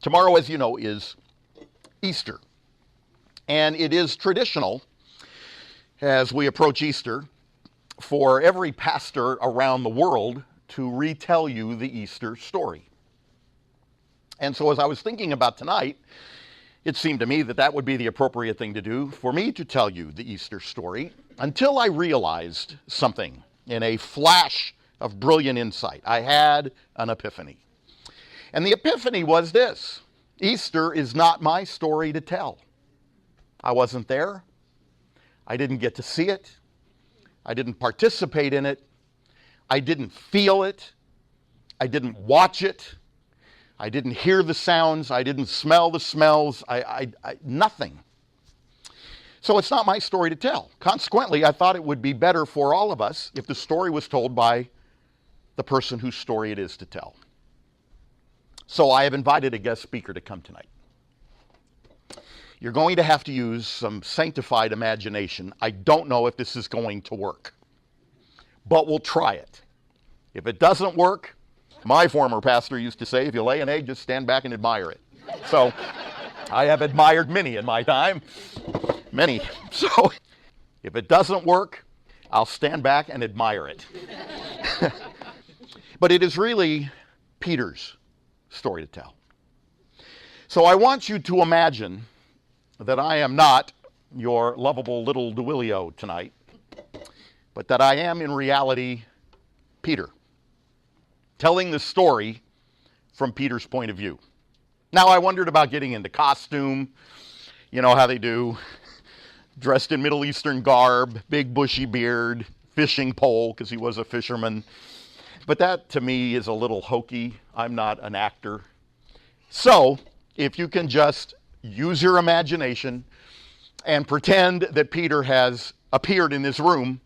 Tomorrow, as you know, is Easter. And it is traditional, as we approach Easter, for every pastor around the world to retell you the Easter story. And so as I was thinking about tonight, it seemed to me that that would be the appropriate thing to do, for me to tell you the Easter story, until I realized something in a flash of brilliant insight. I had an epiphany. And the epiphany was this: Easter is not my story to tell. I wasn't there. I didn't get to see it. I didn't participate in it. I didn't feel it. I didn't watch it. I didn't hear the sounds. I didn't smell the smells. Nothing. So it's not my story to tell. Consequently, I thought it would be better for all of us if the story was told by the person whose story it is to tell. So I have invited a guest speaker to come tonight. You're going to have to use some sanctified imagination. I don't know if this is going to work, but we'll try it. If it doesn't work, my former pastor used to say, if you lay an egg, just stand back and admire it. So I have admired many in my time. Many. So if it doesn't work, I'll stand back and admire it. But it is really Peter's story to tell. So I want you to imagine that I am not your lovable little Duilio tonight, but that I am in reality Peter, telling the story from Peter's point of view. Now, I wondered about getting into costume, you know how they do, dressed in Middle Eastern garb, big bushy beard, fishing pole, because he was a fisherman. But that, to me, is a little hokey. I'm not an actor. So, if you can just use your imagination and pretend that Peter has appeared in this room,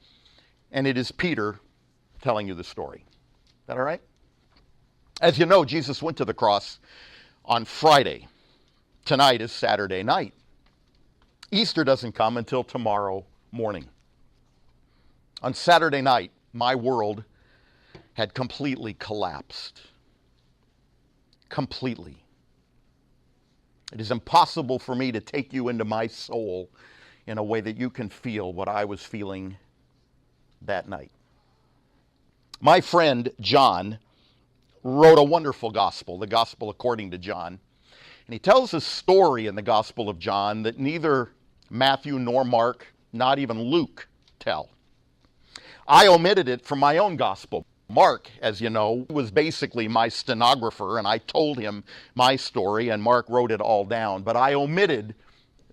and it is Peter telling you the story. Is that all right? As you know, Jesus went to the cross on Friday. Tonight is Saturday night. Easter doesn't come until tomorrow morning. On Saturday night, my world had completely collapsed. Completely. It is impossible for me to take you into my soul in a way that you can feel what I was feeling that night. My friend John wrote a wonderful gospel, the Gospel according to John. And he tells a story in the Gospel of John that neither Matthew nor Mark, not even Luke, tell. I omitted it from my own gospel. Mark, as you know, was basically my stenographer, and I told him my story, and Mark wrote it all down. But I omitted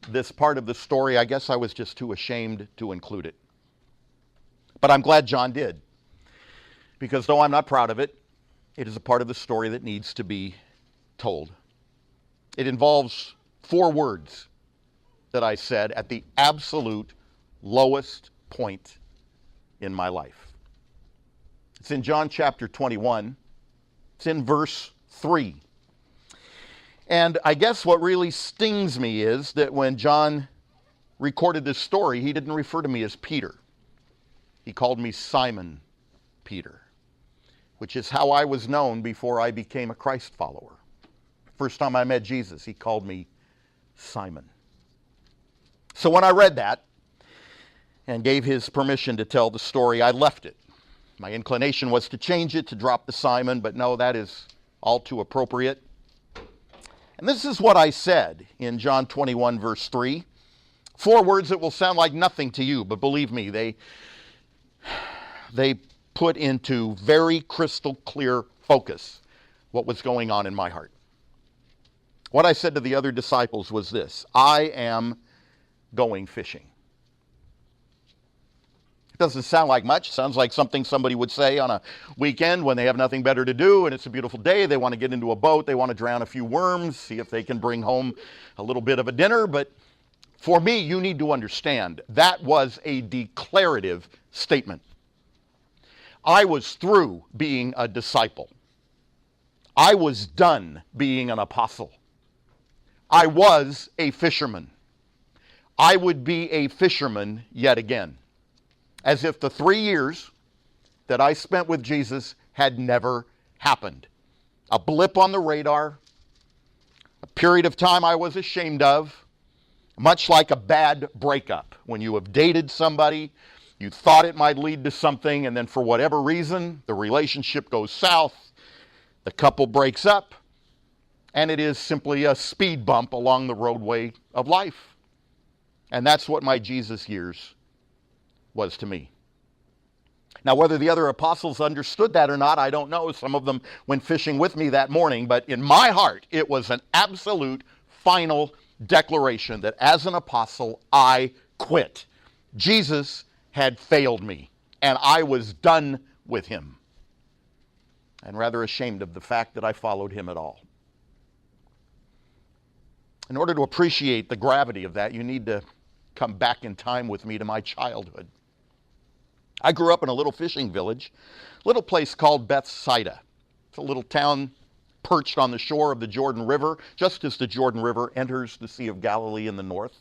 this part of the story. I guess I was just too ashamed to include it. But I'm glad John did, because though I'm not proud of it, it is a part of the story that needs to be told. It involves 4 words that I said at the absolute lowest point in my life. It's in John chapter 21. It's in verse 3. And I guess what really stings me is that when John recorded this story, he didn't refer to me as Peter. He called me Simon Peter, which is how I was known before I became a Christ follower. First time I met Jesus, he called me Simon. So when I read that and gave his permission to tell the story, I left it. My inclination was to change it, to drop the Simon, but no, that is all too appropriate. And this is what I said in John 21, verse 3. 4 words that will sound like nothing to you, but believe me, they put into very crystal clear focus what was going on in my heart. What I said to the other disciples was this: I am going fishing. It doesn't sound like much. It sounds like something somebody would say on a weekend when they have nothing better to do and it's a beautiful day. They want to get into a boat. They want to drown a few worms, see if they can bring home a little bit of a dinner. But for me, you need to understand, that was a declarative statement. I was through being a disciple. I was done being an apostle. I was a fisherman. I would be a fisherman yet again, as if the 3 years that I spent with Jesus had never happened. A blip on the radar, A period of time I was ashamed of, much like a bad breakup. When you have dated somebody, you thought it might lead to something, and then for whatever reason, the relationship goes south, the couple breaks up, and it is simply a speed bump along the roadway of life. And that's what my Jesus years was to me. Now, whether the other apostles understood that or not, I don't know. Some of them went fishing with me that morning, but in my heart, it was an absolute final declaration that as an apostle, I quit. Jesus had failed me, and I was done with him, and rather ashamed of the fact that I followed him at all. In order to appreciate the gravity of that, you need to come back in time with me to my childhood. I grew up in a little fishing village, a little place called Bethsaida. It's a little town perched on the shore of the Jordan River, just as the Jordan River enters the Sea of Galilee in the north.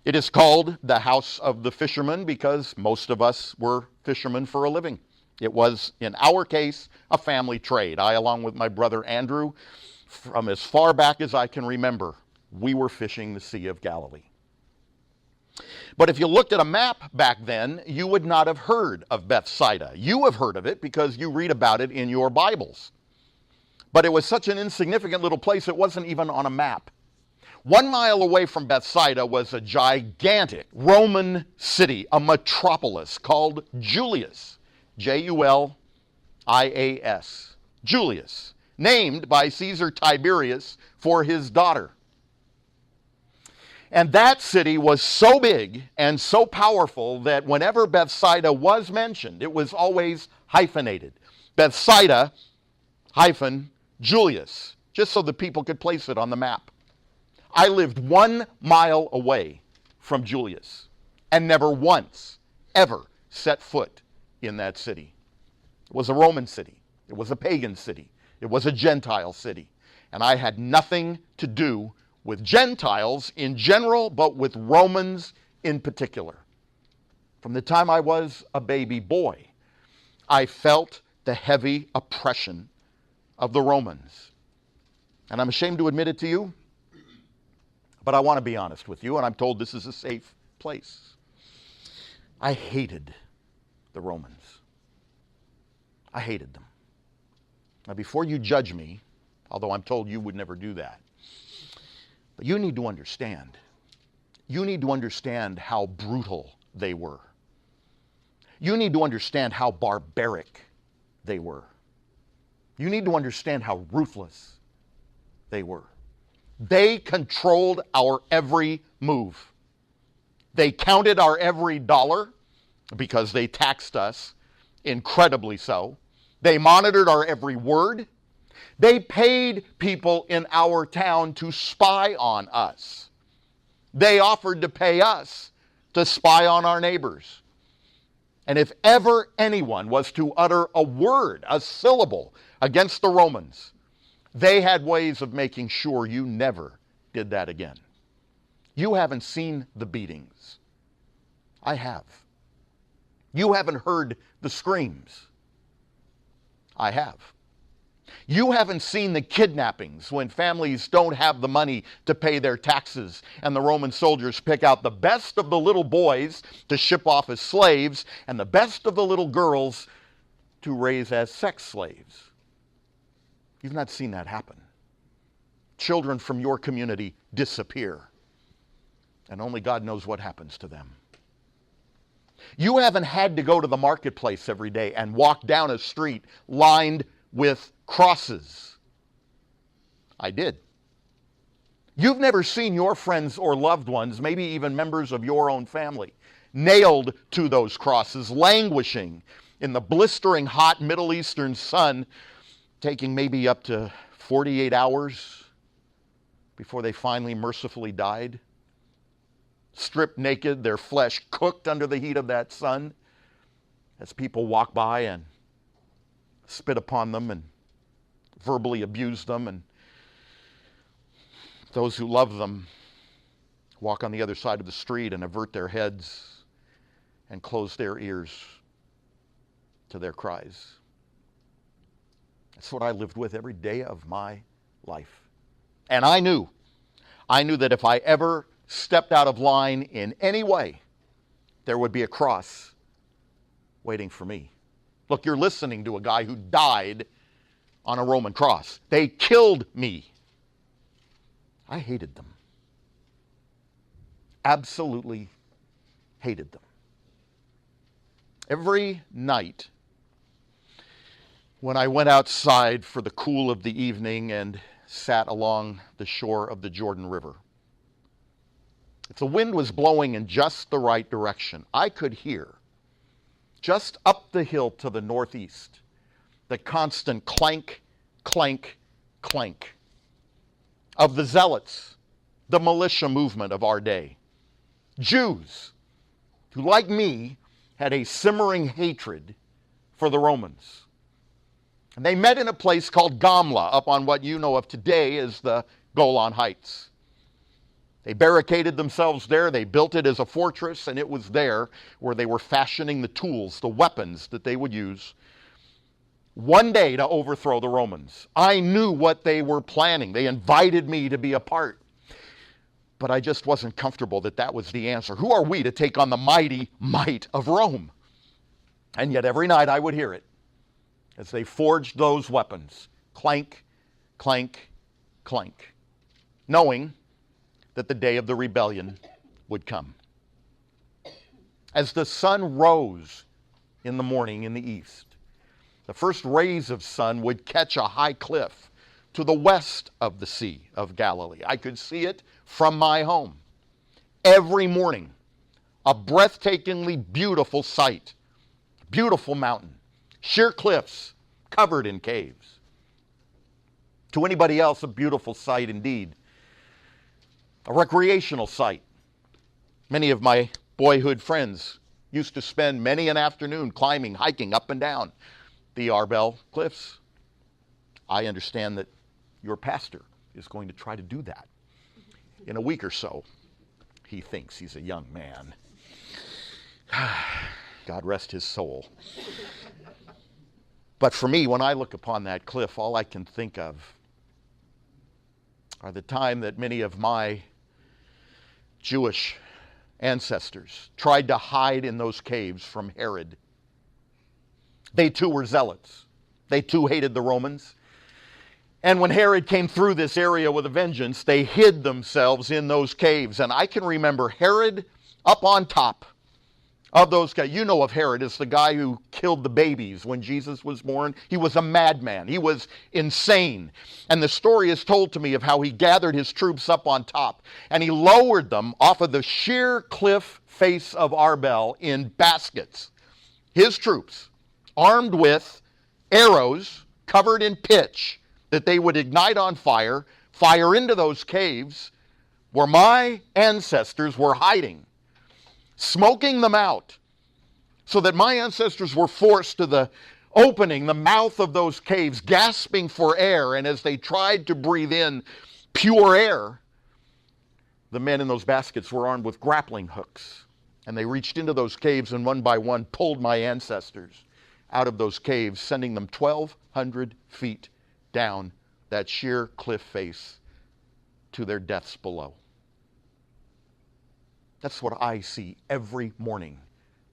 It is called the House of the Fishermen because most of us were fishermen for a living. It was, in our case, a family trade. I, along with my brother Andrew, from as far back as I can remember, we were fishing the Sea of Galilee. But if you looked at a map back then, you would not have heard of Bethsaida. You have heard of it because you read about it in your Bibles. But it was such an insignificant little place, it wasn't even on a map. 1 mile away from Bethsaida was a gigantic Roman city, a metropolis called Julias, Julias, Julius, named by Caesar Tiberius for his daughter. And that city was so big and so powerful that whenever Bethsaida was mentioned, it was always hyphenated. Bethsaida hyphen Julius, just so the people could place it on the map. I lived 1 mile away from Julius and never once, ever set foot in that city. It was a Roman city. It was a pagan city. It was a Gentile city. And I had nothing to do with Gentiles in general, but with Romans in particular. From the time I was a baby boy, I felt the heavy oppression of the Romans. And I'm ashamed to admit it to you, but I want to be honest with you, and I'm told this is a safe place. I hated the Romans. I hated them. Now, before you judge me, although I'm told you would never do that, but you need to understand. You need to understand how brutal they were. You need to understand how barbaric they were. You need to understand how ruthless they were. They controlled our every move. They counted our every dollar because they taxed us, incredibly so. They monitored our every word. They paid people in our town to spy on us. They offered to pay us to spy on our neighbors. And if ever anyone was to utter a word, a syllable, against the Romans, they had ways of making sure you never did that again. You haven't seen the beatings. I have. You haven't heard the screams. I have. You haven't seen the kidnappings when families don't have the money to pay their taxes and the Roman soldiers pick out the best of the little boys to ship off as slaves and the best of the little girls to raise as sex slaves. You've not seen that happen. Children from your community disappear, and only God knows what happens to them. You haven't had to go to the marketplace every day and walk down a street lined with crosses. I did. You've never seen your friends or loved ones, maybe even members of your own family, nailed to those crosses, languishing in the blistering hot Middle Eastern sun, taking maybe up to 48 hours before they finally mercifully died. Stripped naked, their flesh cooked under the heat of that sun, as people walk by and spit upon them and verbally abuse them, and those who love them walk on the other side of the street and avert their heads and close their ears to their cries. That's what I lived with every day of my life. And I knew that if I ever stepped out of line in any way, there would be a cross waiting for me. Look, you're listening to a guy who died on a Roman cross. They killed me. I hated them. Absolutely hated them. Every night when I went outside for the cool of the evening and sat along the shore of the Jordan River, if the wind was blowing in just the right direction, I could hear, just up the hill to the northeast, the constant clank, clank, clank of the zealots, the militia movement of our day. Jews who, like me, had a simmering hatred for the Romans. And they met in a place called Gamla, up on what you know of today as the Golan Heights. They barricaded themselves there, they built it as a fortress, and it was there where they were fashioning the tools, the weapons that they would use one day to overthrow the Romans. I knew what they were planning. They invited me to be a part. But I just wasn't comfortable that that was the answer. Who are we to take on the mighty might of Rome? And yet every night I would hear it as they forged those weapons. Clank, clank, clank. Knowing that the day of the rebellion would come. As the sun rose in the morning in the east, the first rays of sun would catch a high cliff to the west of the Sea of Galilee. I could see it from my home. Every morning, a breathtakingly beautiful sight. Beautiful mountain, sheer cliffs covered in caves. To anybody else, a beautiful sight indeed. A recreational site. Many of my boyhood friends used to spend many an afternoon climbing, hiking up and down the Arbel cliffs. I understand that your pastor is going to try to do that in a week or so. He thinks he's a young man. God rest his soul. But for me, when I look upon that cliff, all I can think of are the time that many of my Jewish ancestors tried to hide in those caves from Herod. They too were zealots. They too hated the Romans. And when Herod came through this area with a vengeance, they hid themselves in those caves. And I can remember Herod up on top of those guys. You know of Herod as the guy who killed the babies when Jesus was born. He was a madman. He was insane. And the story is told to me of how he gathered his troops up on top and he lowered them off of the sheer cliff face of Arbel in baskets. His troops, armed with arrows covered in pitch that they would ignite on fire, fire into those caves where my ancestors were hiding, smoking them out, so that my ancestors were forced to the opening, the mouth of those caves, gasping for air, and as they tried to breathe in pure air, the men in those baskets were armed with grappling hooks, and they reached into those caves and one by one pulled my ancestors out of those caves, sending them 1,200 feet down that sheer cliff face to their deaths below. That's what I see every morning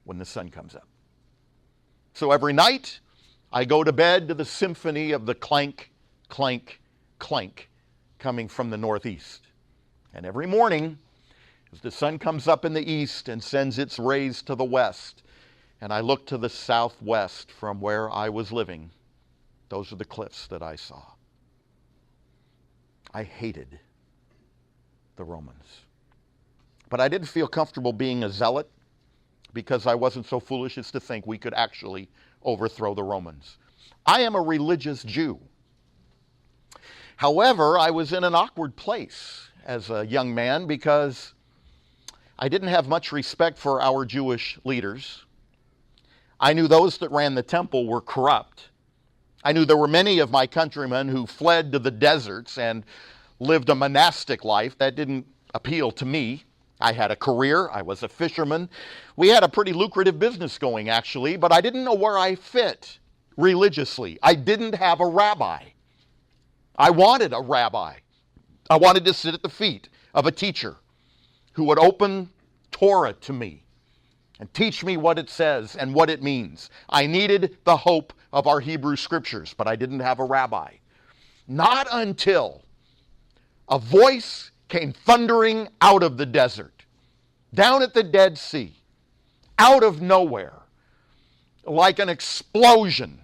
when the sun comes up. So every night, I go to bed to the symphony of the clank, clank, clank coming from the northeast. And every morning, as the sun comes up in the east and sends its rays to the west, and I look to the southwest from where I was living, those are the cliffs that I saw. I hated the Romans. But I didn't feel comfortable being a zealot because I wasn't so foolish as to think we could actually overthrow the Romans. I am a religious Jew. However, I was in an awkward place as a young man because I didn't have much respect for our Jewish leaders. I knew those that ran the temple were corrupt. I knew there were many of my countrymen who fled to the deserts and lived a monastic life. That didn't appeal to me. I had a career. I was a fisherman. We had a pretty lucrative business going, actually, but I didn't know where I fit religiously. I didn't have a rabbi. I wanted a rabbi. I wanted to sit at the feet of a teacher who would open Torah to me and teach me what it says and what it means. I needed the hope of our Hebrew scriptures, but I didn't have a rabbi. Not until a voice came thundering out of the desert, down at the Dead Sea, out of nowhere, like an explosion.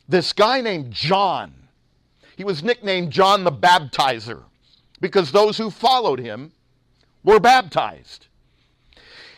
This guy named John, he was nicknamed John the Baptizer because those who followed him were baptized.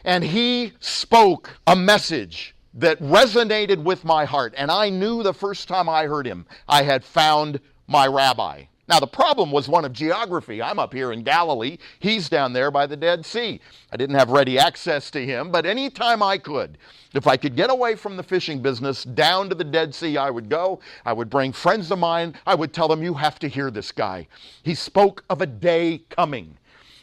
And he spoke a message that resonated with my heart. And I knew the first time I heard him, I had found my rabbi. Now, the problem was one of geography. I'm up here in Galilee. He's down there by the Dead Sea. I didn't have ready access to him, but anytime I could, if I could get away from the fishing business down to the Dead Sea, I would go. I would bring friends of mine. I would tell them, you have to hear this guy. He spoke of a day coming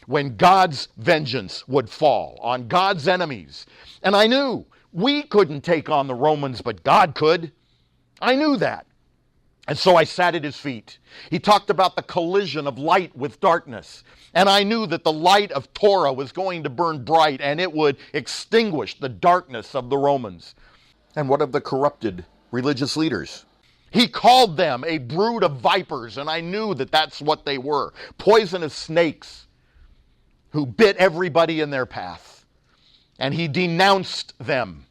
when God's vengeance would fall on God's enemies. And I knew we couldn't take on the Romans, but God could. I knew that. And so I sat at his feet. He talked about the collision of light with darkness. And I knew that the light of Torah was going to burn bright and it would extinguish the darkness of the Romans. And what of the corrupted religious leaders? He called them a brood of vipers, and I knew that that's what they were. Poisonous snakes who bit everybody in their path. And he denounced them.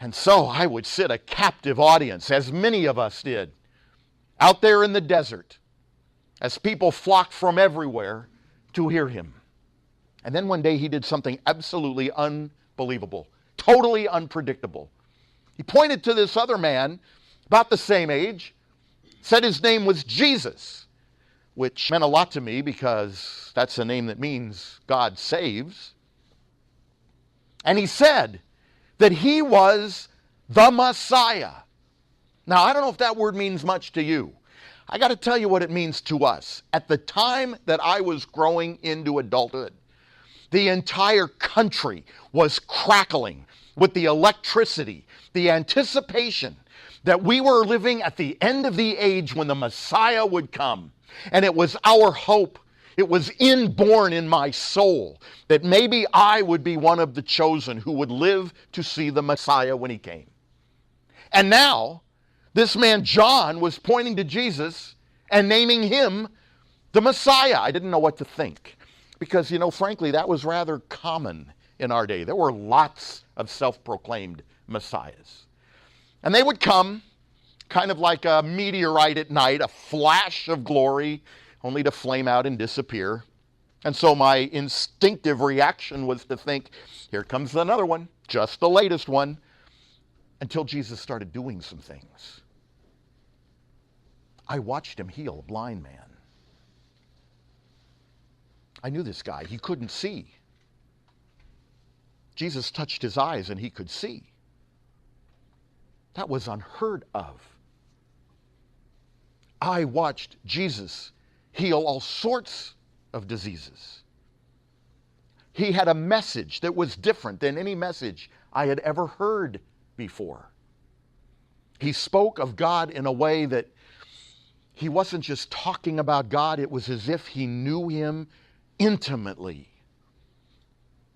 And so I would sit a captive audience, as many of us did, out there in the desert, as people flocked from everywhere to hear him. And then one day he did something absolutely unbelievable, totally unpredictable. He pointed to this other man, about the same age, said his name was Jesus, which meant a lot to me because that's a name that means God saves. And he said that he was the Messiah. Now, I don't know if that word means much to you. I got to tell you what it means to us. At the time that I was growing into adulthood, the entire country was crackling with the electricity, the anticipation that we were living at the end of the age when the Messiah would come. And it was our hope. It was inborn in my soul that maybe I would be one of the chosen who would live to see the Messiah when he came. And now, this man John was pointing to Jesus and naming him the Messiah. I didn't know what to think because, frankly, that was rather common in our day. There were lots of self-proclaimed Messiahs. And they would come kind of like a meteorite at night, a flash of glory, only to flame out and disappear. And so my instinctive reaction was to think, here comes another one, just the latest one, until Jesus started doing some things. I watched him heal a blind man. I knew this guy. He couldn't see. Jesus touched his eyes and he could see. That was unheard of. I watched Jesus heal all sorts of diseases. He had a message that was different than any message I had ever heard before. He spoke of God in a way that he wasn't just talking about God, it was as if he knew him intimately.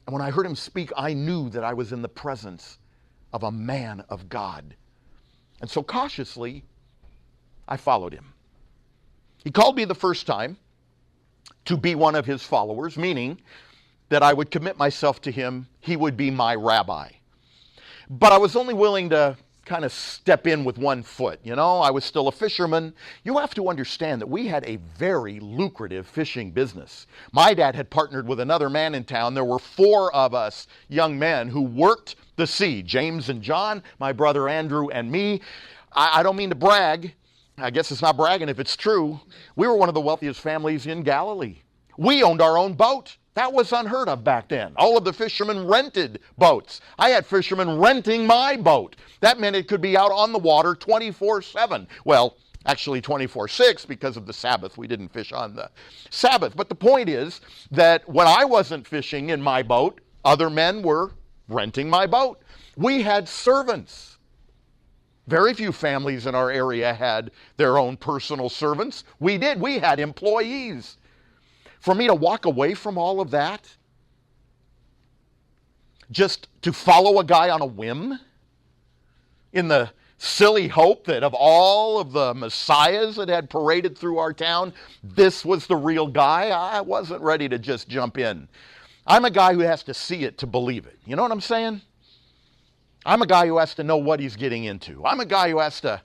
And when I heard him speak, I knew that I was in the presence of a man of God. And so cautiously, I followed him. He called me the first time to be one of his followers, meaning that I would commit myself to him. He would be my rabbi. But I was only willing to kind of step in with one foot. I was still a fisherman. You have to understand that we had a very lucrative fishing business. My dad had partnered with another man in town. There were 4 of us young men who worked the sea, James and John, my brother Andrew, and me. I don't mean to brag. I guess it's not bragging if it's true. We were one of the wealthiest families in Galilee. We owned our own boat. That was unheard of back then. All of the fishermen rented boats. I had fishermen renting my boat. That meant it could be out on the water 24/7. Well, actually 24/6 because of the Sabbath. We didn't fish on the Sabbath. But the point is that when I wasn't fishing in my boat, other men were renting my boat. We had servants. Very few families in our area had their own personal servants. We did. We had employees. For me to walk away from all of that, just to follow a guy on a whim, in the silly hope that of all of the messiahs that had paraded through our town, this was the real guy. I wasn't ready to just jump in. I'm a guy who has to see it to believe it. You know what I'm saying? I'm a guy who has to know what he's getting into. I'm a guy who has to,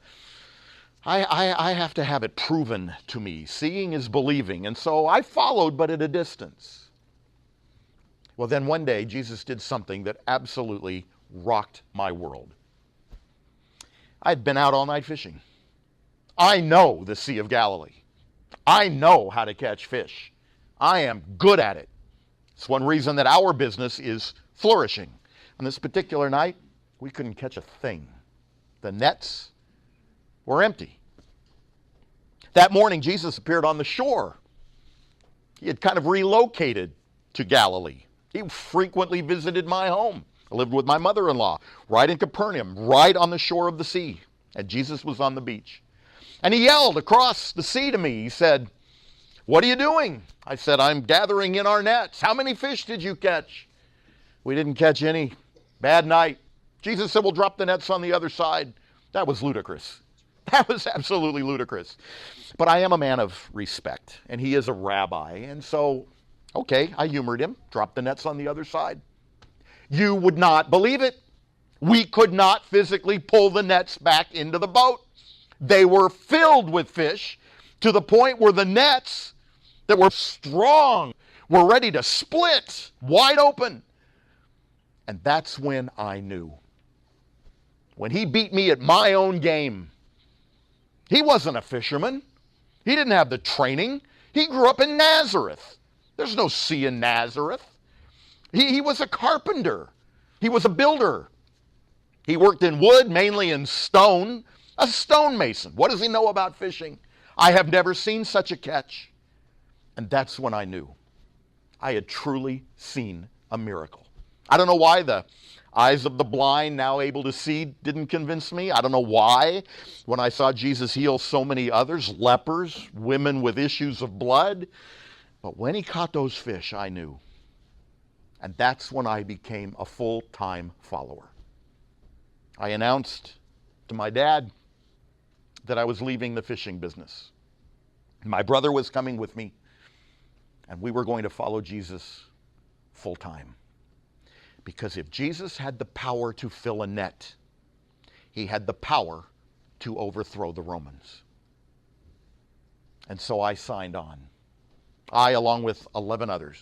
I have to have it proven to me. Seeing is believing. And so I followed, but at a distance. Well, then one day, Jesus did something that absolutely rocked my world. I'd been out all night fishing. I know the Sea of Galilee. I know how to catch fish. I am good at it. It's one reason that our business is flourishing. On this particular night, we couldn't catch a thing. The nets were empty. That morning, Jesus appeared on the shore. He had kind of relocated to Galilee. He frequently visited my home. I lived with my mother-in-law right in Capernaum, right on the shore of the sea. And Jesus was on the beach. And he yelled across the sea to me. He said, "What are you doing?" I said, "I'm gathering in our nets." "How many fish did you catch?" "We didn't catch any. Bad night." Jesus said, "We'll drop the nets on the other side." That was ludicrous. That was absolutely ludicrous. But I am a man of respect, and he is a rabbi. And so, okay, I humored him, dropped the nets on the other side. You would not believe it. We could not physically pull the nets back into the boat. They were filled with fish to the point where the nets that were strong were ready to split wide open. And that's when I knew. When he beat me at my own game. He wasn't a fisherman. He didn't have the training. He grew up in Nazareth. There's no sea in Nazareth. He was a carpenter. He was a builder. He worked in wood, mainly in stone. A stonemason. What does he know about fishing? I have never seen such a catch. And that's when I knew. I had truly seen a miracle. I don't know why the eyes of the blind, now able to see, didn't convince me. I don't know why. When I saw Jesus heal so many others, lepers, women with issues of blood. But when he caught those fish, I knew. And that's when I became a full-time follower. I announced to my dad that I was leaving the fishing business. My brother was coming with me, and we were going to follow Jesus full-time. Because if Jesus had the power to fill a net, he had the power to overthrow the Romans. And so I signed on. I, along with 11 others.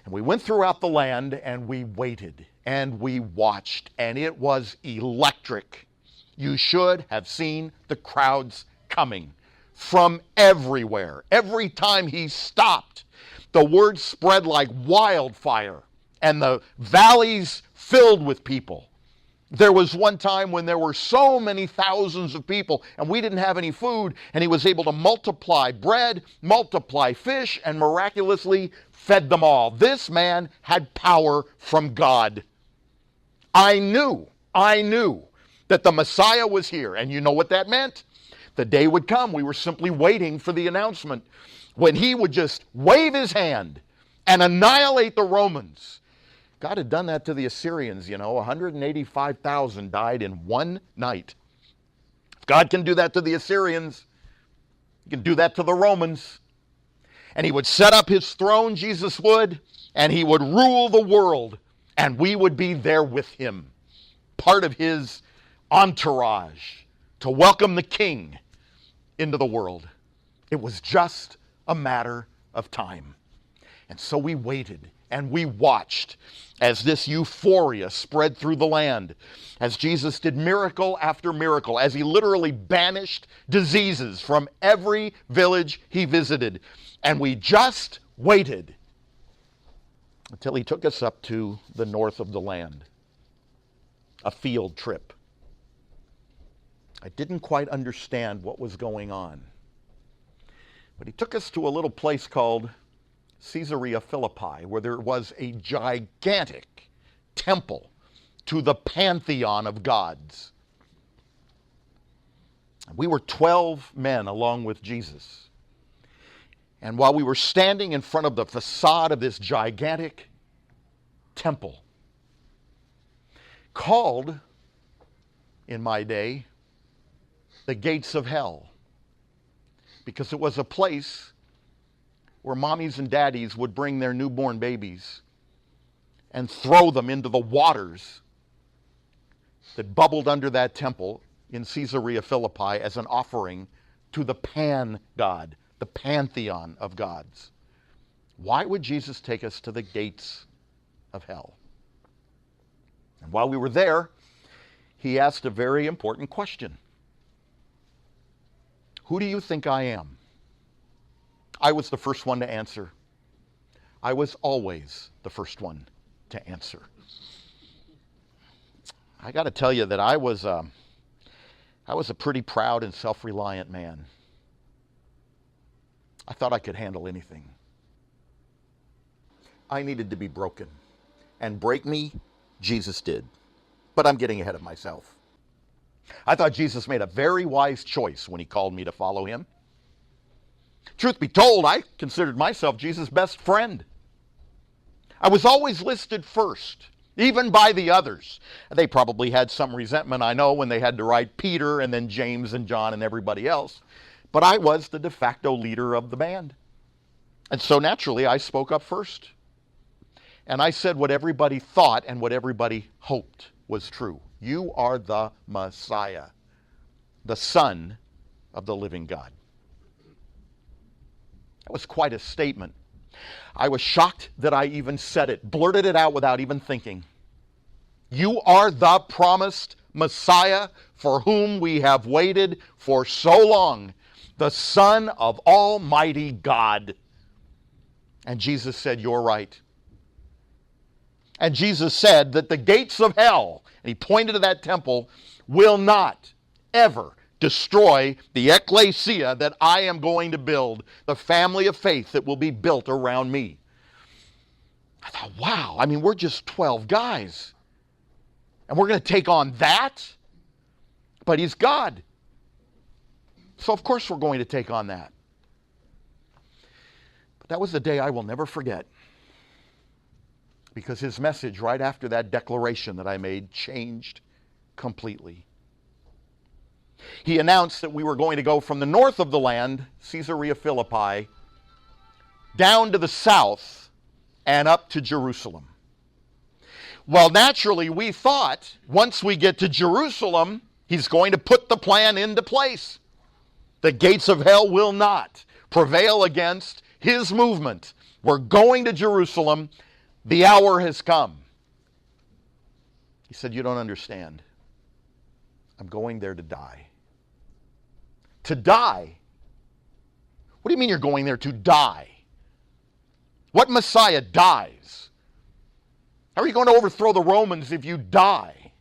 And we went throughout the land, and we waited, and we watched, and it was electric. You should have seen the crowds coming from everywhere. Every time he stopped, the word spread like wildfire, and the valleys filled with people. There was one time when there were so many thousands of people, and we didn't have any food, and he was able to multiply bread, multiply fish, and miraculously fed them all. This man had power from God. I knew that the Messiah was here, and you know what that meant? The day would come. We were simply waiting for the announcement when he would just wave his hand and annihilate the Romans. God had done that to the Assyrians, 185,000 died in one night. If God can do that to the Assyrians, he can do that to the Romans. And he would set up his throne, Jesus would, and he would rule the world, and we would be there with him, part of his entourage to welcome the king into the world. It was just a matter of time. And so we waited and we watched as this euphoria spread through the land, as Jesus did miracle after miracle, as he literally banished diseases from every village he visited. And we just waited until he took us up to the north of the land, a field trip. I didn't quite understand what was going on, but he took us to a little place called Caesarea Philippi, where there was a gigantic temple to the pantheon of gods. We were 12 men along with Jesus. And while we were standing in front of the facade of this gigantic temple, called, in my day, the gates of hell, because it was a place where mommies and daddies would bring their newborn babies and throw them into the waters that bubbled under that temple in Caesarea Philippi as an offering to the pan god, the pantheon of gods. Why would Jesus take us to the gates of hell? And while we were there, he asked a very important question. Who do you think I am? I was the first one to answer. I was always the first one to answer. I got to tell you that I was a pretty proud and self-reliant man. I thought I could handle anything. I needed to be broken. And break me, Jesus did. But I'm getting ahead of myself. I thought Jesus made a very wise choice when he called me to follow him. Truth be told, I considered myself Jesus' best friend. I was always listed first, even by the others. They probably had some resentment, I know, when they had to write Peter and then James and John and everybody else. But I was the de facto leader of the band. And so naturally, I spoke up first. And I said what everybody thought and what everybody hoped was true. You are the Messiah, the Son of the living God. That was quite a statement. I was shocked that I even said it, blurted it out without even thinking. You are the promised Messiah for whom we have waited for so long, the Son of Almighty God. And Jesus said, you're right. And Jesus said that the gates of hell, and he pointed to that temple, will not ever destroy the ecclesia that I am going to build, the family of faith that will be built around me. I thought, wow, I mean, we're just 12 guys. And we're going to take on that? But he's God. So of course we're going to take on that. But that was the day I will never forget. Because his message right after that declaration that I made changed completely. He announced that we were going to go from the north of the land, Caesarea Philippi, down to the south and up to Jerusalem. Well, naturally, we thought once we get to Jerusalem, he's going to put the plan into place. The gates of hell will not prevail against his movement. We're going to Jerusalem. The hour has come. He said, you don't understand. I'm going there to die. To die? What do you mean you're going there to die? What Messiah dies? How are you going to overthrow the Romans if you die?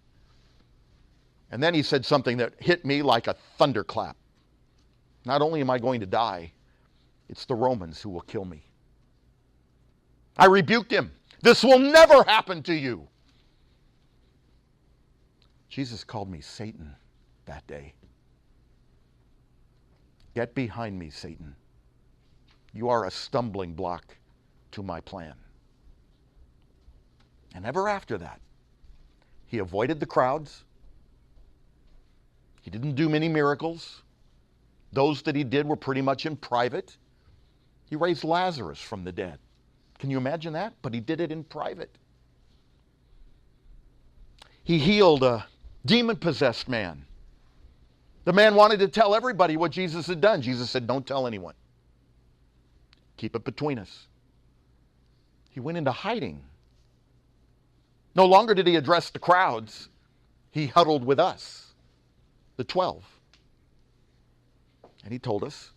And then he said something that hit me like a thunderclap. Not only am I going to die, it's the Romans who will kill me. I rebuked him. This will never happen to you. Jesus called me Satan that day. Get behind me, Satan. You are a stumbling block to my plan. And ever after that, he avoided the crowds. He didn't do many miracles. Those that he did were pretty much in private. He raised Lazarus from the dead. Can you imagine that? But he did it in private. He healed a demon-possessed man. The man wanted to tell everybody what Jesus had done. Jesus said, don't tell anyone. Keep it between us. He went into hiding. No longer did he address the crowds. He huddled with us, the 12. And he told us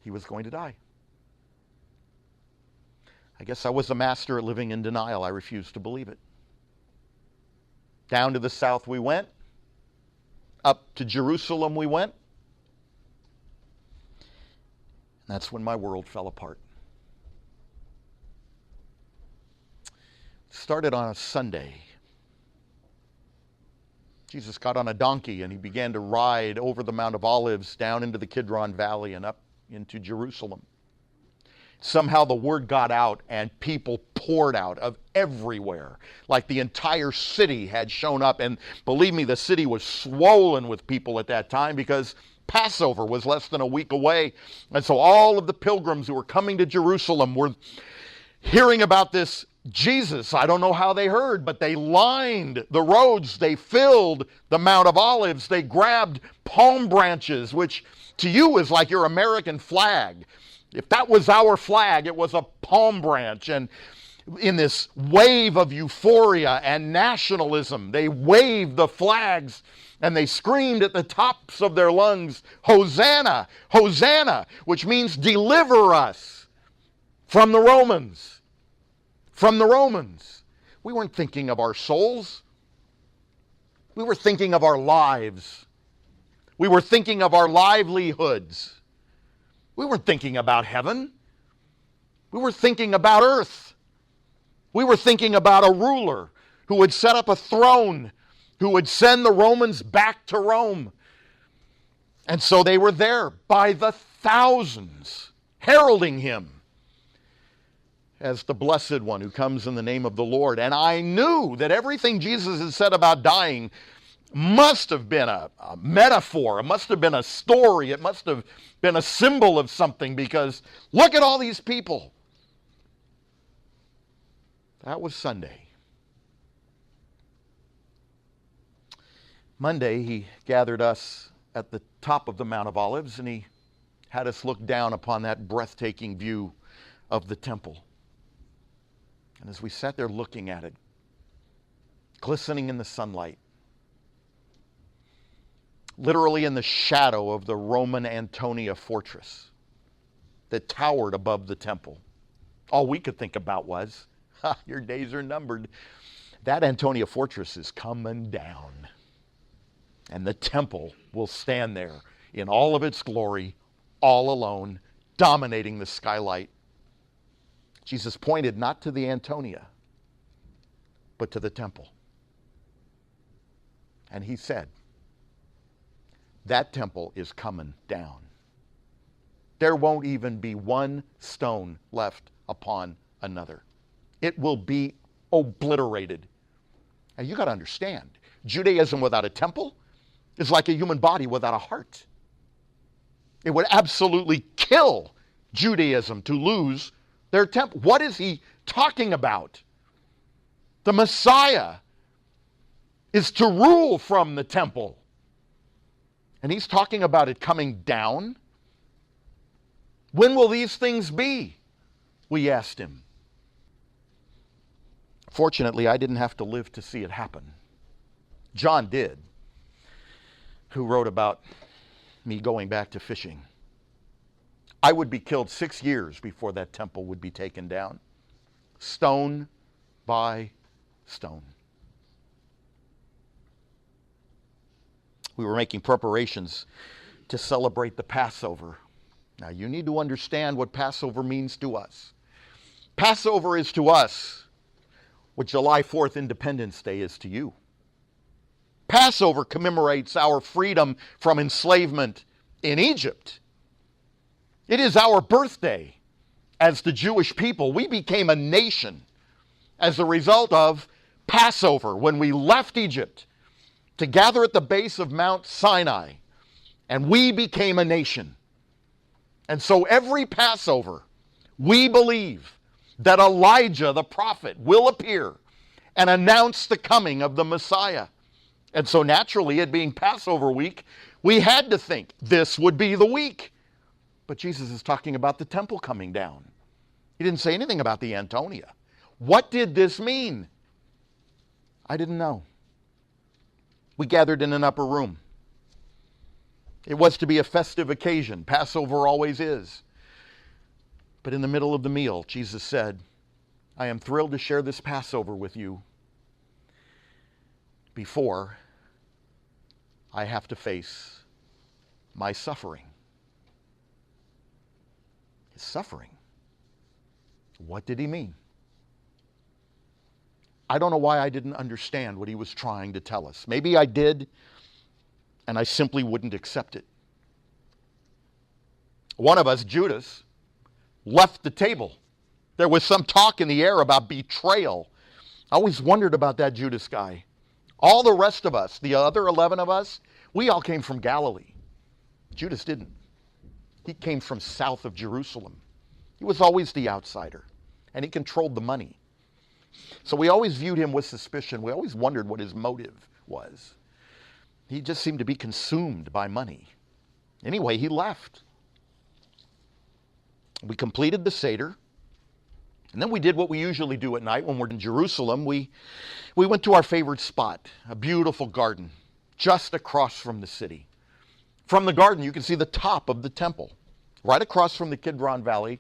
he was going to die. I guess I was a master at living in denial. I refused to believe it. Down to the south we went. Up to Jerusalem we went. And that's when my world fell apart. It started on a Sunday. Jesus got on a donkey and he began to ride over the Mount of Olives down into the Kidron Valley and up into Jerusalem. Somehow the word got out and people poured out of everywhere. Like the entire city had shown up. And believe me, the city was swollen with people at that time because Passover was less than a week away. And so all of the pilgrims who were coming to Jerusalem were hearing about this Jesus. I don't know how they heard, but they lined the roads. They filled the Mount of Olives. They grabbed palm branches, which to you is like your American flag. If that was our flag, it was a palm branch. And in this wave of euphoria and nationalism, they waved the flags and they screamed at the tops of their lungs, Hosanna, Hosanna, which means deliver us from the Romans. From the Romans. We weren't thinking of our souls. We were thinking of our lives. We were thinking of our livelihoods. We weren't thinking about heaven. We were thinking about earth. We were thinking about a ruler who would set up a throne, who would send the Romans back to Rome. And so they were there by the thousands, heralding him as the blessed one who comes in the name of the Lord. And I knew that everything Jesus had said about dying must have been a metaphor. It must have been a story. It must have been a symbol of something, because look at all these people. That was Sunday. Monday, he gathered us at the top of the Mount of Olives, and he had us look down upon that breathtaking view of the temple. And as we sat there looking at it, glistening in the sunlight, literally in the shadow of the Roman Antonia fortress that towered above the temple, all we could think about was, your days are numbered. That Antonia fortress is coming down. And the temple will stand there in all of its glory, all alone, dominating the skylight. Jesus pointed not to the Antonia, but to the temple. And he said, that temple is coming down. There won't even be one stone left upon another. It will be obliterated. And you got to understand, Judaism without a temple is like a human body without a heart. It would absolutely kill Judaism to lose their temple. What is he talking about? The Messiah is to rule from the temple. And he's talking about it coming down. When will these things be? We asked him. Fortunately, I didn't have to live to see it happen. John did, who wrote about me going back to fishing. I would be killed 6 years before that temple would be taken down, stone by stone. We were making preparations to celebrate the Passover. Now, you need to understand what Passover means to us. Passover is to us what July 4th Independence Day is to you. Passover commemorates our freedom from enslavement in Egypt. It is our birthday as the Jewish people. We became a nation as a result of Passover, when we left Egypt to gather at the base of Mount Sinai, and we became a nation. And so every Passover, we believe that Elijah the prophet will appear and announce the coming of the Messiah. And so naturally, it being Passover week, we had to think this would be the week. But Jesus is talking about the temple coming down. He didn't say anything about the Antonia. What did this mean? I didn't know. We gathered in an upper room. It was to be a festive occasion. Passover always is. But in the middle of the meal, Jesus said, I am thrilled to share this Passover with you before I have to face my suffering. His suffering. What did he mean? I don't know why I didn't understand what he was trying to tell us. Maybe I did, and I simply wouldn't accept it. One of us, Judas, left the table. There was some talk in the air about betrayal. I always wondered about that Judas guy. All the rest of us, the other 11 of us, we all came from Galilee. Judas didn't. He came from south of Jerusalem. He was always the outsider, and he controlled the money. So we always viewed him with suspicion. We always wondered what his motive was. He just seemed to be consumed by money. Anyway, he left. We completed the Seder. And then we did what we usually do at night when we're in Jerusalem. We went to our favorite spot, a beautiful garden, just across from the city. From the garden, you can see the top of the temple. Right across from the Kidron Valley,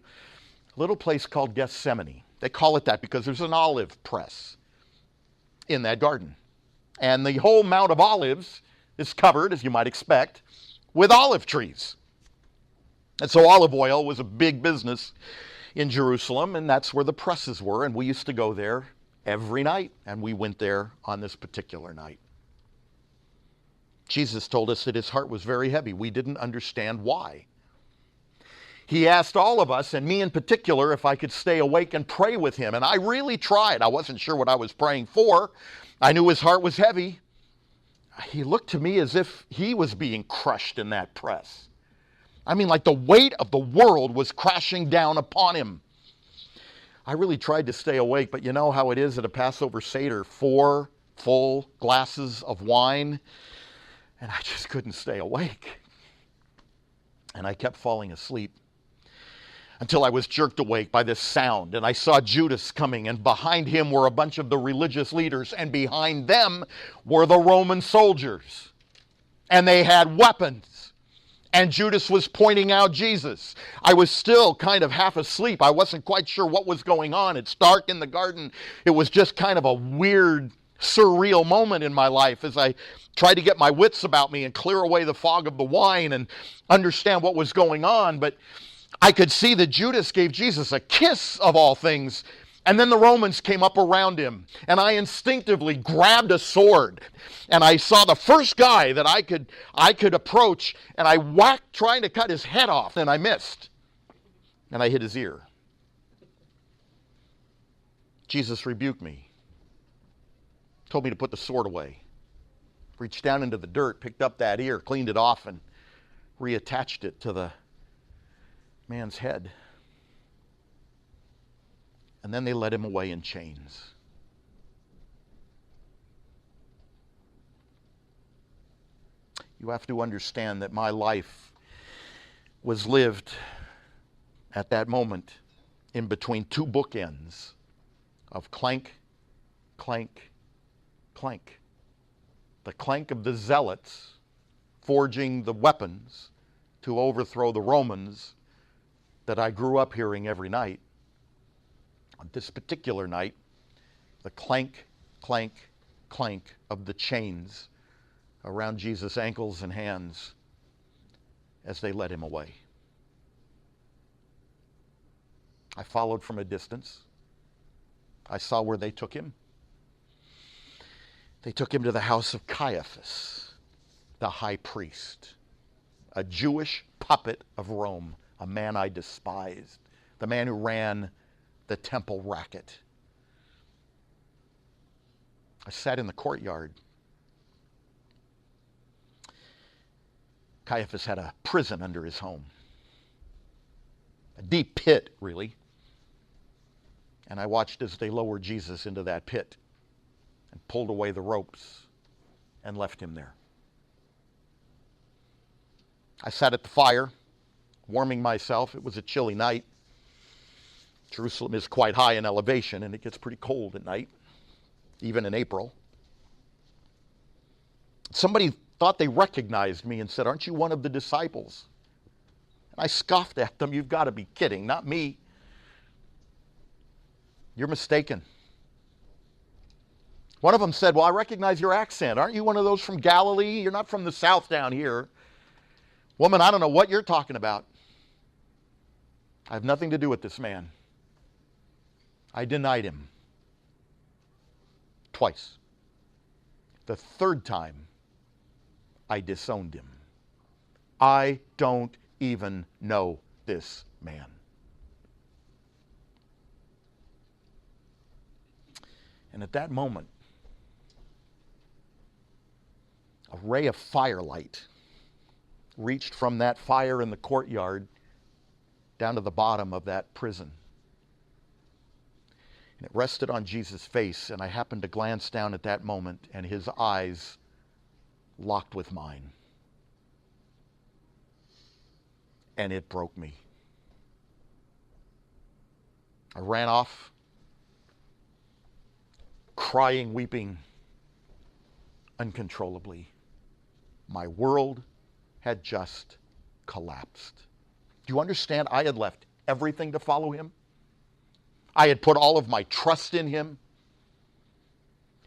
a little place called Gethsemane. They call it that because there's an olive press in that garden. And the whole Mount of Olives is covered, as you might expect, with olive trees. And so olive oil was a big business in Jerusalem, and that's where the presses were, and we used to go there every night, and we went there on this particular night. Jesus told us that his heart was very heavy. We didn't understand why. He asked all of us, and me in particular, if I could stay awake and pray with him, and I really tried. I wasn't sure what I was praying for. I knew his heart was heavy. He looked to me as if he was being crushed in that press. I mean, like the weight of the world was crashing down upon him. I really tried to stay awake, but you know how it is at a Passover Seder, 4 full glasses of wine, and I just couldn't stay awake. And I kept falling asleep until I was jerked awake by this sound, and I saw Judas coming, and behind him were a bunch of the religious leaders, and behind them were the Roman soldiers, and they had weapons. And Judas was pointing out Jesus. I was still kind of half asleep. I wasn't quite sure what was going on. It's dark in the garden. It was just kind of a weird, surreal moment in my life as I tried to get my wits about me and clear away the fog of the wine and understand what was going on. But I could see that Judas gave Jesus a kiss of all things. And then the Romans came up around him, and I instinctively grabbed a sword, and I saw the first guy that I could approach, and I whacked trying to cut his head off, and I missed, and I hit his ear. Jesus rebuked me, told me to put the sword away, reached down into the dirt, picked up that ear, cleaned it off, and reattached it to the man's head. And then they led him away in chains. You have to understand that my life was lived at that moment in between two bookends of clank, clank, clank. The clank of the zealots forging the weapons to overthrow the Romans that I grew up hearing every night. On this particular night, the clank, clank, clank of the chains around Jesus' ankles and hands as they led him away. I followed from a distance. I saw where they took him. They took him to the house of Caiaphas, the high priest, a Jewish puppet of Rome, a man I despised, the man who ran the temple racket. I sat in the courtyard. Caiaphas had a prison under his home. A deep pit, really. And I watched as they lowered Jesus into that pit and pulled away the ropes and left him there. I sat at the fire, warming myself. It was a chilly night. Jerusalem is quite high in elevation, and it gets pretty cold at night, even in April. Somebody thought they recognized me and said, "Aren't you one of the disciples?" And I scoffed at them. "You've got to be kidding, not me. You're mistaken." One of them said, "Well, I recognize your accent. Aren't you one of those from Galilee? You're not from the south down here." "Woman, I don't know what you're talking about. I have nothing to do with this man." I denied him twice. The third time, I disowned him. I don't even know this man. And at that moment, a ray of firelight reached from that fire in the courtyard down to the bottom of that prison. And it rested on Jesus' face, and I happened to glance down at that moment, and his eyes locked with mine. And it broke me. I ran off, crying, weeping uncontrollably. My world had just collapsed. Do you understand? I had left everything to follow him. I had put all of my trust in him.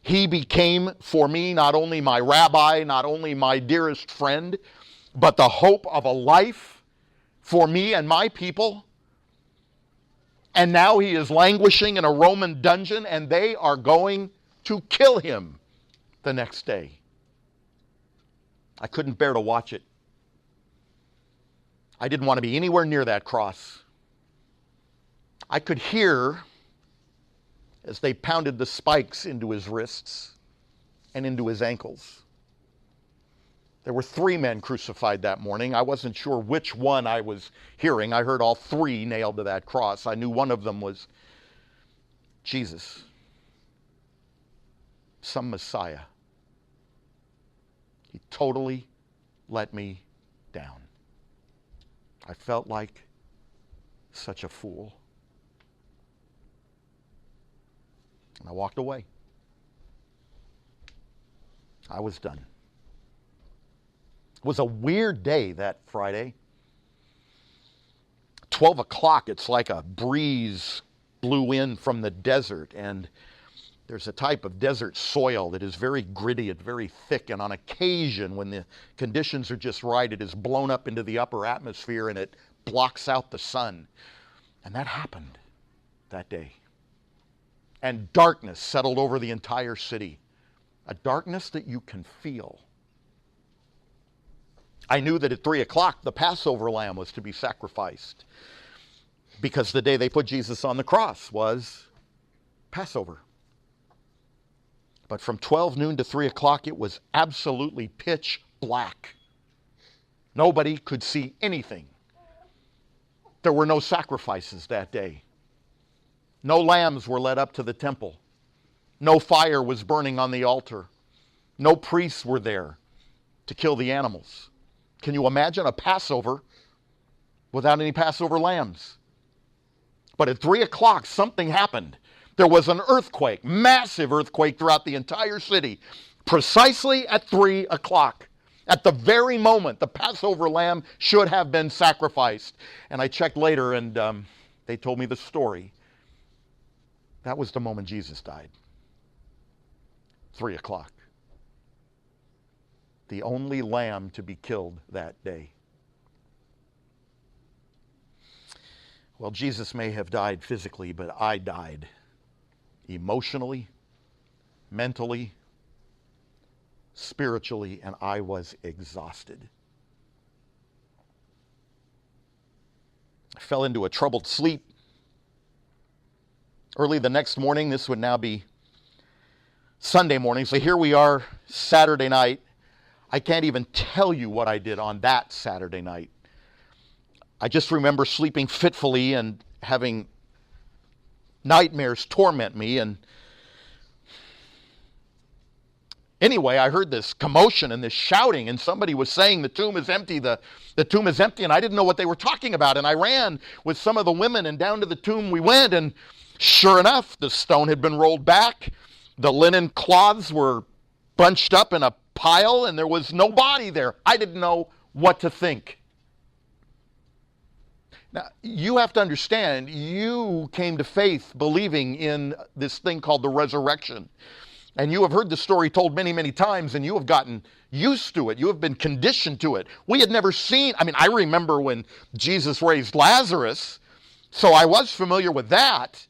He became for me not only my rabbi, not only my dearest friend, but the hope of a life for me and my people. And now he is languishing in a Roman dungeon, and they are going to kill him the next day. I couldn't bear to watch it. I didn't want to be anywhere near that cross. I could hear, as they pounded the spikes into his wrists and into his ankles. There were 3 men crucified that morning. I wasn't sure which one I was hearing. I heard all 3 nailed to that cross. I knew one of them was Jesus, some Messiah. He totally let me down. I felt like such a fool. And I walked away. I was done. It was a weird day that Friday. 12 o'clock, it's like a breeze blew in from the desert, and there's a type of desert soil that is very gritty and very thick, and on occasion, when the conditions are just right, it is blown up into the upper atmosphere and it blocks out the sun. And that happened that day. And darkness settled over the entire city. A darkness that you can feel. I knew that at 3 o'clock the Passover lamb was to be sacrificed, because the day they put Jesus on the cross was Passover. But from 12 noon to 3 o'clock, it was absolutely pitch black. Nobody could see anything. There were no sacrifices that day. No lambs were led up to the temple. No fire was burning on the altar. No priests were there to kill the animals. Can you imagine a Passover without any Passover lambs? But at 3 o'clock, something happened. There was an earthquake, massive earthquake throughout the entire city, precisely at 3 o'clock. At the very moment the Passover lamb should have been sacrificed. And I checked later, and they told me the story. That was the moment Jesus died. 3 o'clock. The only lamb to be killed that day. Well, Jesus may have died physically, but I died emotionally, mentally, spiritually, and I was exhausted. I fell into a troubled sleep. Early the next morning, this would now be Sunday morning, so here we are, Saturday night. I can't even tell you what I did on that Saturday night. I just remember sleeping fitfully and having nightmares torment me. And anyway, I heard this commotion and this shouting, and somebody was saying the tomb is empty, the tomb is empty, and I didn't know what they were talking about. And I ran with some of the women, and down to the tomb we went, and sure enough, the stone had been rolled back. The linen cloths were bunched up in a pile, and there was no body there. I didn't know what to think. Now, you have to understand, you came to faith believing in this thing called the resurrection. And you have heard the story told many, many times, and you have gotten used to it. You have been conditioned to it. We had never seen, I remember when Jesus raised Lazarus, so I was familiar with that.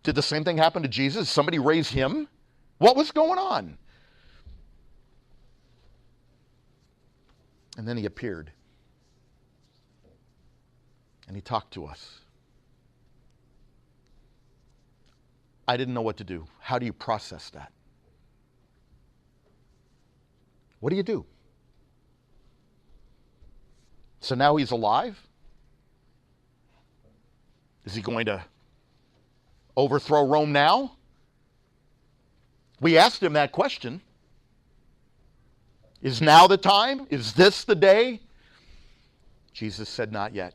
Did the same thing happen to Jesus? Somebody raise him? What was going on? And then he appeared. And he talked to us. I didn't know what to do. How do you process that? What do you do? So now he's alive? Is he going to overthrow Rome now? We asked him that question. Is now the time? Is this the day? Jesus said, not yet.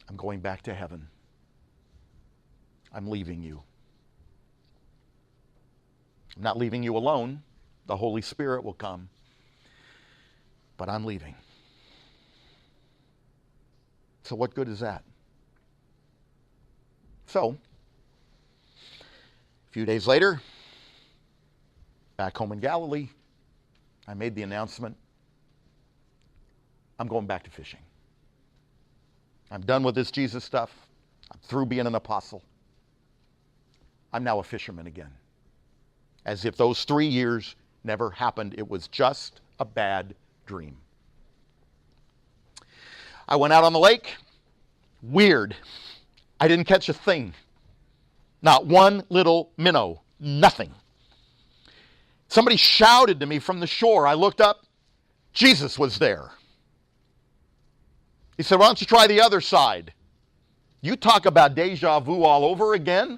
I'm going back to heaven. I'm leaving you. I'm not leaving you alone. The Holy Spirit will come. But I'm leaving. So what good is that? So, a few days later, back home in Galilee, I made the announcement, I'm going back to fishing. I'm done with this Jesus stuff. I'm through being an apostle. I'm now a fisherman again. As if those 3 years never happened. It was just a bad dream. I went out on the lake. Weird. I didn't catch a thing. Not one little minnow. Nothing. Somebody shouted to me from the shore. I looked up. Jesus was there. He said, why don't you try the other side? You talk about deja vu all over again.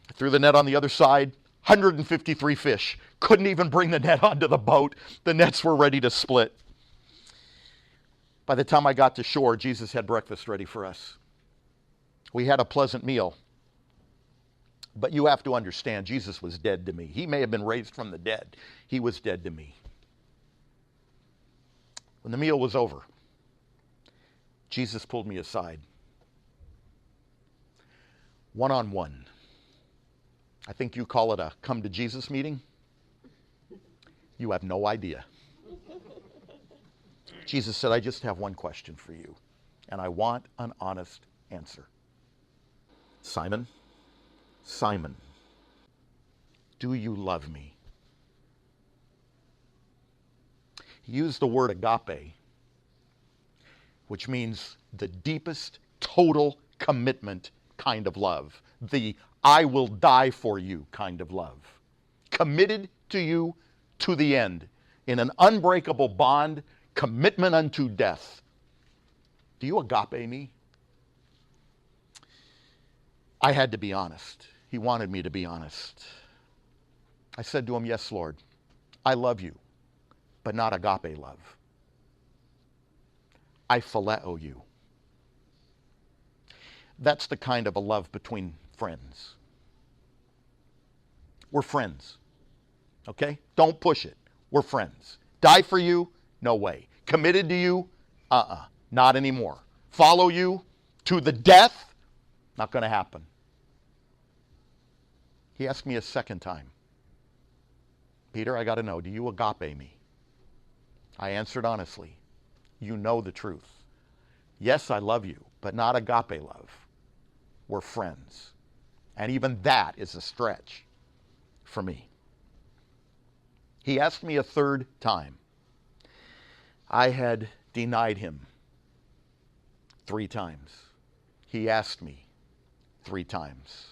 I threw the net on the other side. 153 fish. Couldn't even bring the net onto the boat. The nets were ready to split. By the time I got to shore, Jesus had breakfast ready for us. We had a pleasant meal. But you have to understand, Jesus was dead to me. He may have been raised from the dead. He was dead to me. When the meal was over, Jesus pulled me aside. One-on-one. I think you call it a come to Jesus meeting. You have no idea. Jesus said, I just have one question for you, and I want an honest answer. Simon, Simon, do you love me? He used the word agape, which means the deepest, total commitment kind of love. The I will die for you kind of love. Committed to you to the end in an unbreakable bond, commitment unto death. Do you agape me? I had to be honest. He wanted me to be honest. I said to him, yes, Lord, I love you, but not agape love. I phileo you. That's the kind of a love between friends. We're friends. Okay? Don't push it. We're friends. Die for you? No way. Committed to you? Not anymore. Follow you to the death? Not going to happen. He asked me a second time, Peter, I got to know, do you agape me? I answered honestly, you know the truth. Yes, I love you, but not agape love. We're friends. And even that is a stretch for me. He asked me a third time. I had denied him 3 times. He asked me 3 times.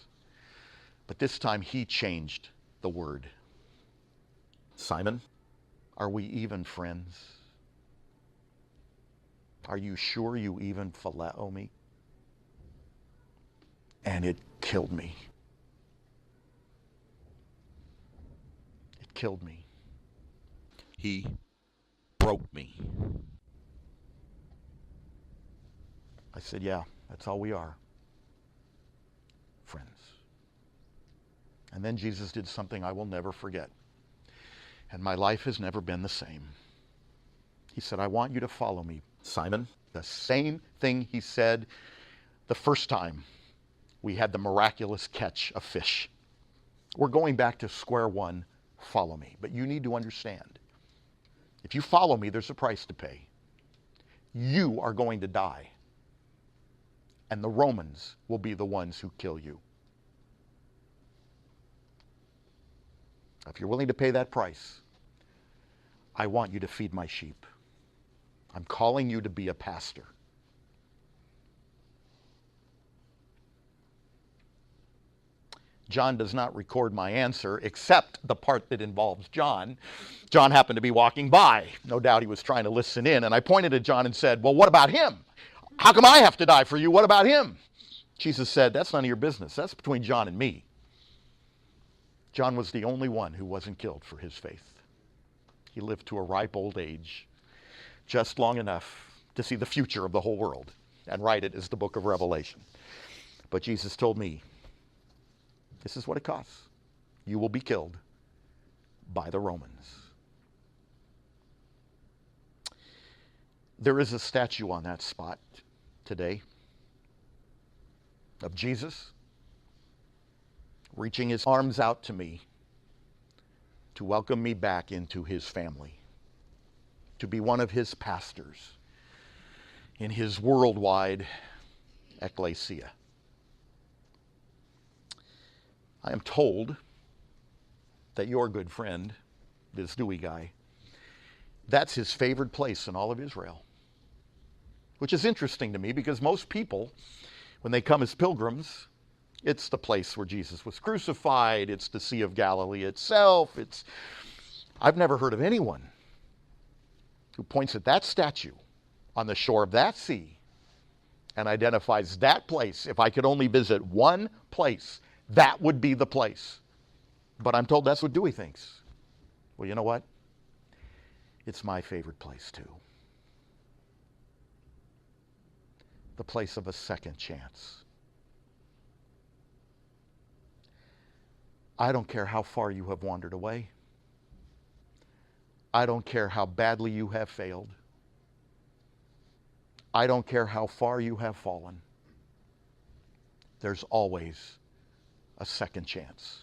But this time he changed the word. Simon, are we even friends? Are you sure you even phileo me? And it killed me. It killed me. He broke me. I said, yeah, that's all we are. Friends. And then Jesus did something I will never forget. And my life has never been the same. He said, I want you to follow me, Simon. The same thing he said the first time we had the miraculous catch of fish. We're going back to square one. Follow me. But you need to understand, if you follow me, there's a price to pay. You are going to die. And the Romans will be the ones who kill you. If you're willing to pay that price, I want you to feed my sheep. I'm calling you to be a pastor. John does not record my answer, except the part that involves John. John happened to be walking by. No doubt he was trying to listen in. And I pointed at John and said, well, what about him? How come I have to die for you? What about him? Jesus said, that's none of your business. That's between John and me. John was the only one who wasn't killed for his faith. He lived to a ripe old age, just long enough to see the future of the whole world and write it as the book of Revelation. But Jesus told me, this is what it costs. You will be killed by the Romans. There is a statue on that spot today of Jesus reaching his arms out to me to welcome me back into his family, to be one of his pastors in his worldwide ecclesia. I am told that your good friend, this Dewey guy, that's his favorite place in all of Israel. Which is interesting to me because most people, when they come as pilgrims, it's the place where Jesus was crucified, it's the Sea of Galilee itself. I've never heard of anyone who points at that statue on the shore of that sea and identifies that place. If I could only visit one place, that would be the place. But I'm told that's what Dewey thinks. Well, you know what? It's my favorite place too. The place of a second chance. I don't care how far you have wandered away. I don't care how badly you have failed. I don't care how far you have fallen. There's always a second chance.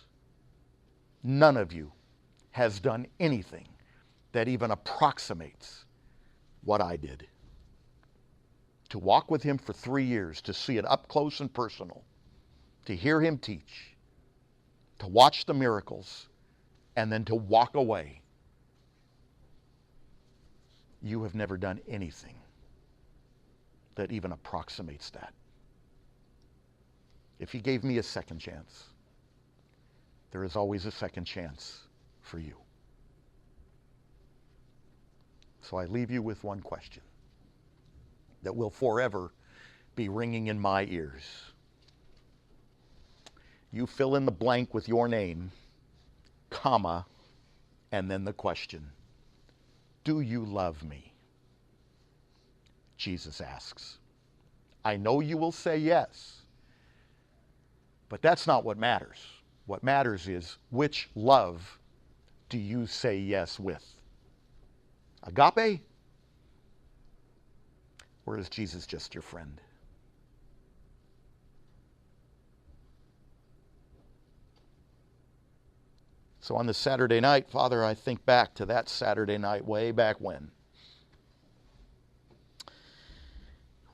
None of you has done anything that even approximates what I did. To walk with him for 3 years, to see it up close and personal, to hear him teach, to watch the miracles, and then to walk away. You have never done anything that even approximates that. If he gave me a second chance, there is always a second chance for you. So I leave you with one question that will forever be ringing in my ears. You fill in the blank with your name, comma, and then the question, do you love me? Jesus asks. I know you will say yes, but that's not what matters. What matters is, which love do you say yes with? Agape? Or is Jesus just your friend? So on this Saturday night, Father, I think back to that Saturday night way back when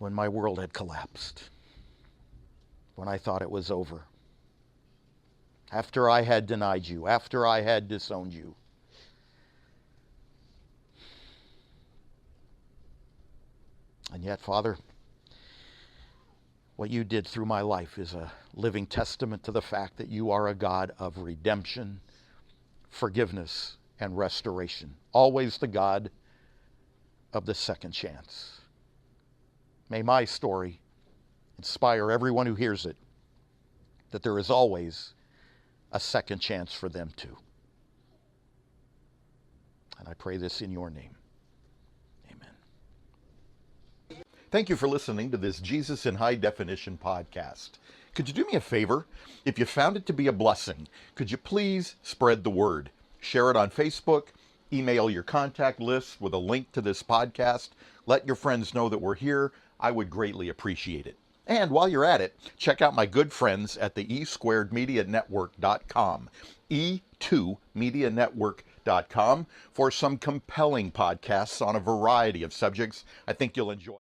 my world had collapsed, when I thought it was over, after I had denied you, after I had disowned you. And yet, Father, what you did through my life is a living testament to the fact that you are a God of redemption, forgiveness, and restoration. Always the God of the second chance. May my story inspire everyone who hears it that there is always a second chance for them too. And I pray this in your name. Amen. Thank you for listening to this Jesus in High Definition podcast. Could you do me a favor? If you found it to be a blessing, could you please spread the word? Share it on Facebook, email your contact list with a link to this podcast. Let your friends know that we're here. I would greatly appreciate it. And while you're at it, check out my good friends at the e2medianetwork.com, e2medianetwork.com, for some compelling podcasts on a variety of subjects I think you'll enjoy.